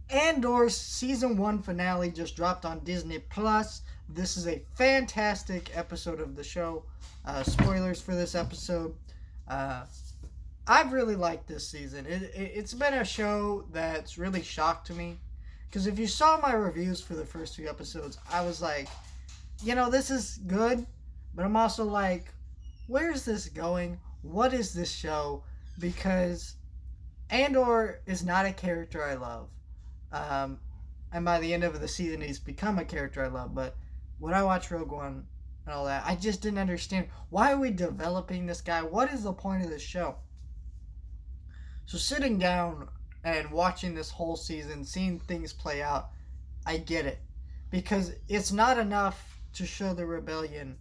Andor's season 1 finale just dropped on Disney Plus. This is a fantastic episode of the show. Spoilers for this episode. Uh, I've really liked this season. It's been a show that's really shocked me. Because if you saw my reviews for the first few episodes, I was like, this is good. But I'm also like, where's this going? What is this show? Because Andor is not a character I love. Um, and by the end of the season, he's become a character I love. But when I watched Rogue One and all that, I just didn't understand why are we developing this guy? What is the point of this show? So sitting down and watching this whole season, seeing things play out, I get it because it's not enough to show the rebellion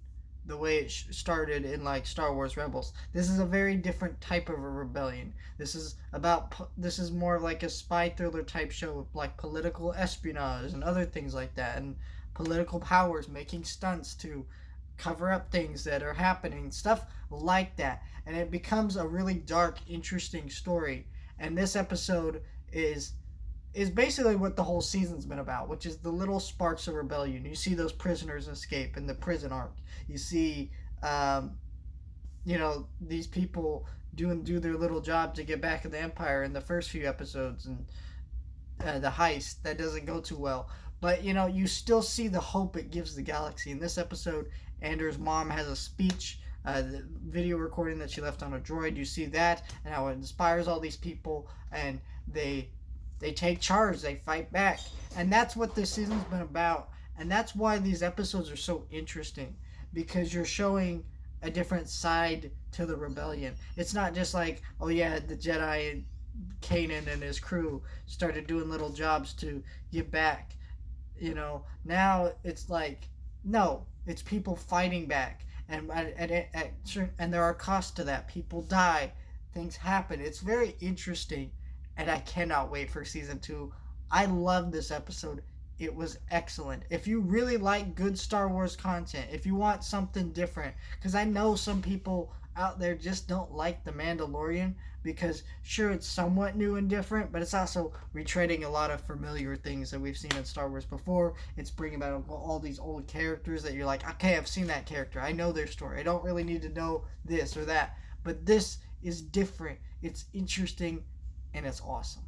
the way it started in like Star Wars Rebels. This is a very different type of a rebellion. This is more of like a spy thriller type show with like political espionage and other things like that, and political powers making stunts to cover up things that are happening, stuff like that. And it becomes a really dark, interesting story. And this episode is basically what the whole season's been about, which is the little sparks of rebellion. You see those prisoners escape in the prison arc. You see, these people do their little job to get back in the Empire in the first few episodes, and the heist that doesn't go too well. But you still see the hope it gives the galaxy. In this episode, Andor's mom has a speech, the video recording that she left on a droid. You see that and how it inspires all these people, and they take charge, they fight back. And that's what this season's been about. And that's why these episodes are so interesting, because you're showing a different side to the rebellion. It's not just like, oh yeah, the Jedi Kanan and his crew started doing little jobs to give back. Now it's like, no, it's people fighting back, and there are costs to that. People die, things happen. It's very interesting, and I cannot wait for season 2. I love this episode. It was excellent. If you really like good Star Wars content, if you want something different, because I know some people out there just don't like The Mandalorian, because sure, it's somewhat new and different, but it's also retreading a lot of familiar things that we've seen in Star Wars before. It's bringing back all these old characters that you're like, okay, I've seen that character. I know their story. I don't really need to know this or that. But this is different. It's interesting, and it's awesome.